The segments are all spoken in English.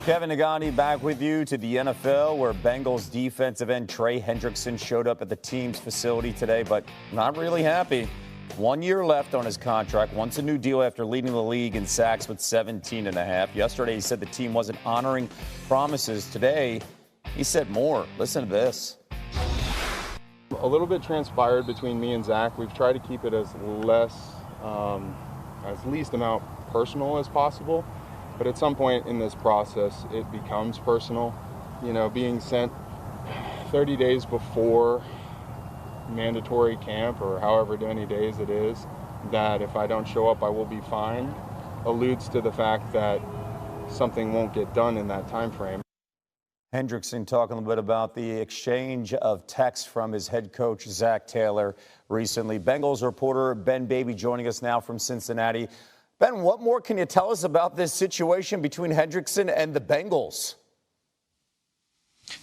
Kevin Nagani back with you to the NFL, where Bengals defensive end Trey Hendrickson showed up at the team's facility today, but not really happy. 1 year left on his contract, wants a new deal after leading the league in sacks with 17.5. Yesterday, he said the team wasn't honoring promises. Today, he said more. Listen to this. A little bit transpired between me and Zach. We've tried to keep it as least amount personal as possible. But at some point in this process, it becomes personal. You know, being sent 30 days before mandatory camp, or however many days it is, that if I don't show up, I will be fined, alludes to the fact that something won't get done in that time frame. Hendrickson talking a little bit about the exchange of texts from his head coach, Zach Taylor, recently. Bengals reporter Ben Baby joining us now from Cincinnati. Ben, what more can you tell us about this situation between Hendrickson and the Bengals?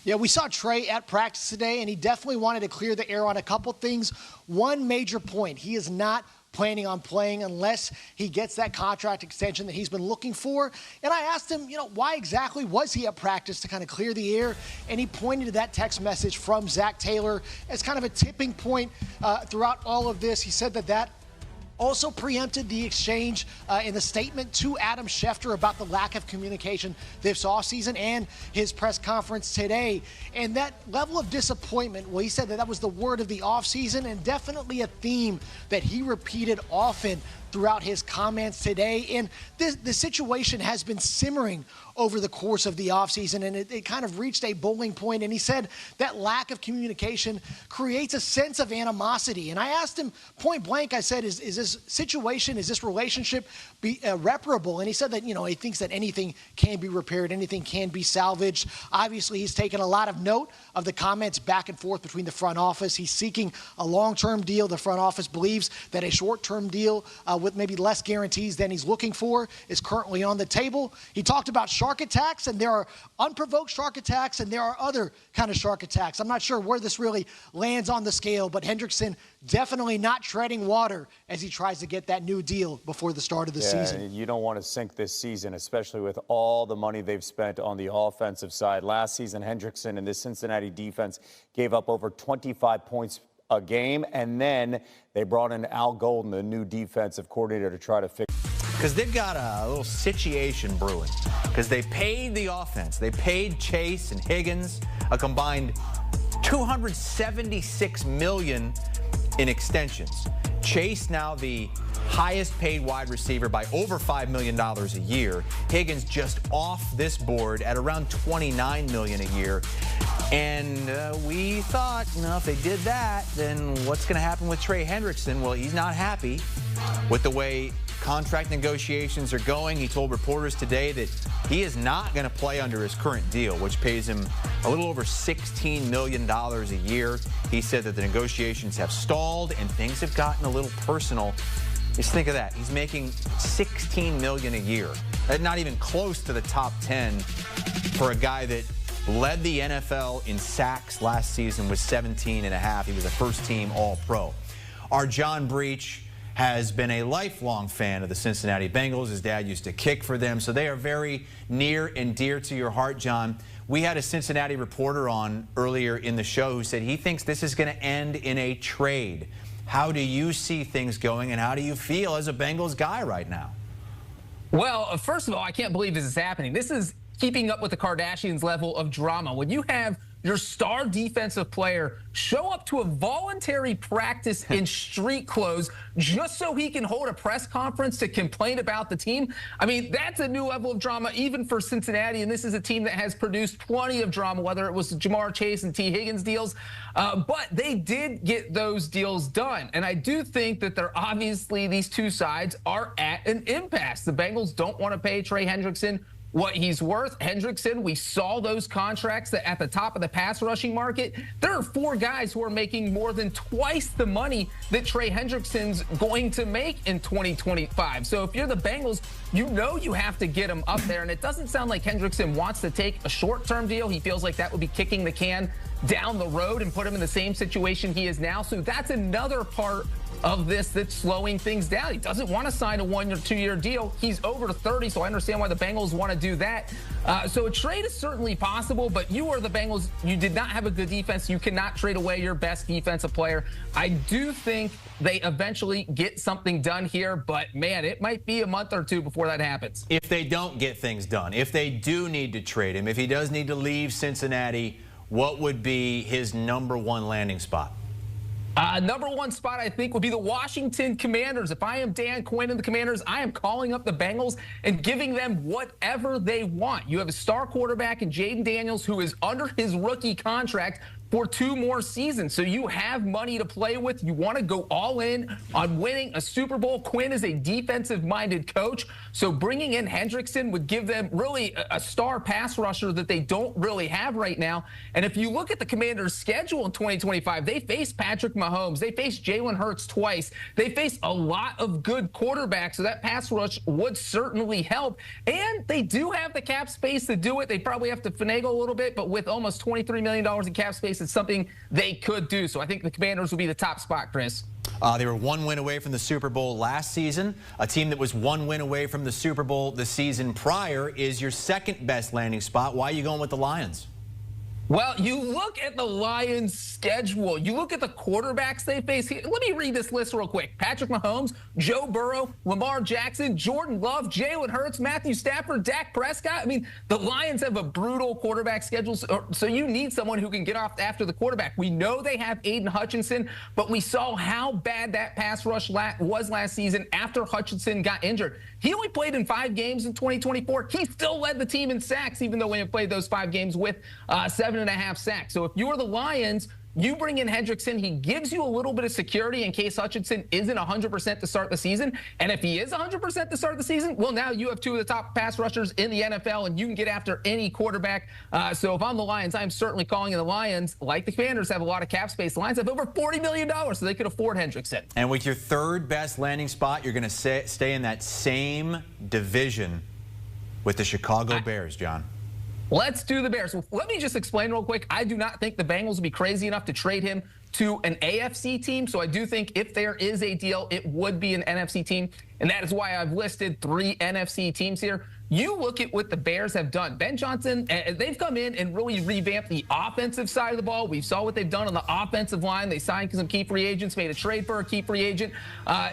Yeah, we saw Trey at practice today, and he definitely wanted to clear the air on a couple things. One major point, he is not planning on playing unless he gets that contract extension that he's been looking for. And I asked him, why exactly was he at practice to kind of clear the air? And he pointed to that text message from Zach Taylor as kind of a tipping point throughout all of this. He said that also preempted the exchange in the statement to Adam Schefter about the lack of communication this offseason and his press conference today. And that level of disappointment, well, he said that was the word of the offseason and definitely a theme that he repeated often throughout his comments today. And the situation has been simmering over the course of the offseason, and it kind of reached a boiling point. And he said that lack of communication creates a sense of animosity. And I asked him point blank, I said, is this situation, is this relationship irreparable? And he said that, he thinks that anything can be repaired, anything can be salvaged. Obviously, he's taken a lot of note of the comments back and forth between the front office. He's seeking a long-term deal. The front office believes that a short-term deal with maybe less guarantees than he's looking for is currently on the table. He talked about shark attacks, and there are unprovoked shark attacks, and there are other kind of shark attacks. I'm not sure where this really lands on the scale, but Hendrickson definitely not treading water as he tries to get that new deal before the start of the season. You don't want to sink this season, especially with all the money they've spent on the offensive side. Last season, Hendrickson and the Cincinnati defense gave up over 25 points a game, and then they brought in Al Golden, the new defensive coordinator, to try to fix. Because they've got a little situation brewing. Because they paid the offense. They paid Chase and Higgins a combined $276 million in extensions. Chase now the highest paid wide receiver by over $5 million a year. Higgins just off this board at around $29 million a year. And we thought, if they did that, then what's going to happen with Trey Hendrickson? Well, he's not happy with the way contract negotiations are going. He told reporters today that he is not going to play under his current deal, which pays him a little over $16 million a year. He said that the negotiations have stalled and things have gotten a little personal. Just think of that. He's making $16 million a year. Not even close to the top 10 for a guy that led the NFL in sacks last season with 17.5. He was a first-team All-Pro. Our John Breach has been a lifelong fan of the Cincinnati Bengals. His dad used to kick for them, so they are very near and dear to your heart, John. We had a Cincinnati reporter on earlier in the show who said he thinks this is going to end in a trade. How do you see things going, and how do you feel as a Bengals guy right now? Well, first of all, I can't believe this is happening. This is keeping up with the Kardashians' level of drama. When you have your star defensive player show up to a voluntary practice in street clothes just so he can hold a press conference to complain about the team. I mean, that's a new level of drama even for Cincinnati, and this is a team that has produced plenty of drama, whether it was Jamar Chase and T. Higgins deals, but they did get those deals done. And I do think that they're obviously, these two sides are at an impasse. The Bengals don't want to pay Trey Hendrickson what he's worth. Hendrickson, we saw those contracts that at the top of the pass rushing market. There are 4 guys who are making more than twice the money that Trey Hendrickson's going to make in 2025. So if you're the Bengals, you know you have to get him up there. And it doesn't sound like Hendrickson wants to take a short-term deal. He feels like that would be kicking the can down the road and put him in the same situation he is now. So that's another part of this that's slowing things down. He doesn't want to sign a 1 or 2 year deal. He's over 30, so I understand why the Bengals want to do that. So a trade is certainly possible, but you are the Bengals. You did not have a good defense. You cannot trade away your best defensive player. I do think they eventually get something done here, but man, it might be a month or two before that happens. If they don't get things done, if they do need to trade him, if he does need to leave Cincinnati, what would be his number one landing spot? Number one spot, I think, would be the Washington Commanders. If I am Dan Quinn and the Commanders, I am calling up the Bengals and giving them whatever they want. You have a star quarterback in Jayden Daniels who is under his rookie contract for 2 more seasons. So you have money to play with. You want to go all in on winning a Super Bowl. Quinn is a defensive-minded coach. So bringing in Hendrickson would give them really a star pass rusher that they don't really have right now. And if you look at the Commanders' schedule in 2025, they face Patrick Mahomes. They face Jalen Hurts twice. They face a lot of good quarterbacks. So that pass rush would certainly help. And they do have the cap space to do it. They probably have to finagle a little bit, but with almost $23 million in cap space, it's something they could do. So I think the Commanders will be the top spot, Chris. They were 1 win away from the Super Bowl last season. A team that was 1 win away from the Super Bowl the season prior is your second best landing spot. Why are you going with the Lions? Well, you look at the Lions' schedule. You look at the quarterbacks they face. Let me read this list real quick. Patrick Mahomes, Joe Burrow, Lamar Jackson, Jordan Love, Jalen Hurts, Matthew Stafford, Dak Prescott. I mean, the Lions have a brutal quarterback schedule, so you need someone who can get off after the quarterback. We know they have Aiden Hutchinson, but we saw how bad that pass rush was last season after Hutchinson got injured. He only played in 5 games in 2024. He still led the team in sacks, even though we have played those 5 games with 7.5 sacks. So if you're the Lions, you bring in Hendrickson. He gives you a little bit of security in case Hutchinson isn't 100% to start the season. And if he is 100% to start the season, well, now you have 2 of the top pass rushers in the NFL, and you can get after any quarterback. So if I'm the Lions, I'm certainly calling in the Lions. Like the Commanders, have a lot of cap space. The Lions have over $40 million, so they could afford Hendrickson. And with your third best landing spot, you're going to stay in that same division with the Chicago Bears, John. Let's do the Bears. Well, let me just explain real quick. I do not think the Bengals will be crazy enough to trade him to an AFC team. So I do think if there is a deal, it would be an NFC team. And that is why I've listed 3 NFC teams here. You look at what the Bears have done. Ben Johnson, they've come in and really revamped the offensive side of the ball. We saw what they've done on the offensive line. They signed some key free agents, made a trade for a key free agent.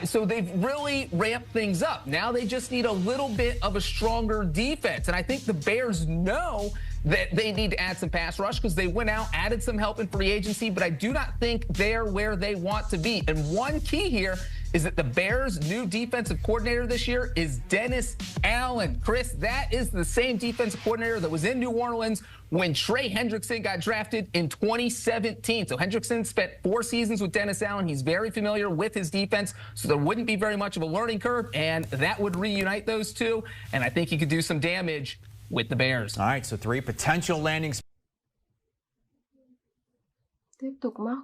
So they've really ramped things up. Now they just need a little bit of a stronger defense. And I think the Bears know that they need to add some pass rush because they went out, added some help in free agency, but I do not think they're where they want to be. And one key here is that the Bears' new defensive coordinator this year is Dennis Allen. Chris, that is the same defensive coordinator that was in New Orleans when Trey Hendrickson got drafted in 2017. So Hendrickson spent 4 seasons with Dennis Allen. He's very familiar with his defense, so there wouldn't be very much of a learning curve, and that would reunite those 2, and I think he could do some damage with the Bears. All right, so 3 potential landing spots. Tiếp tục móc.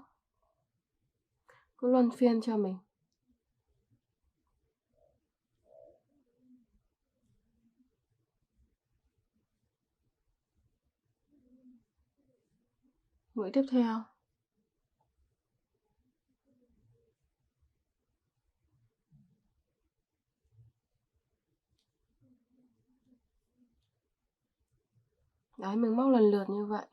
Cứ luân phiên cho mình. Mũi tiếp theo. Đấy, mình móc lần lượt như vậy.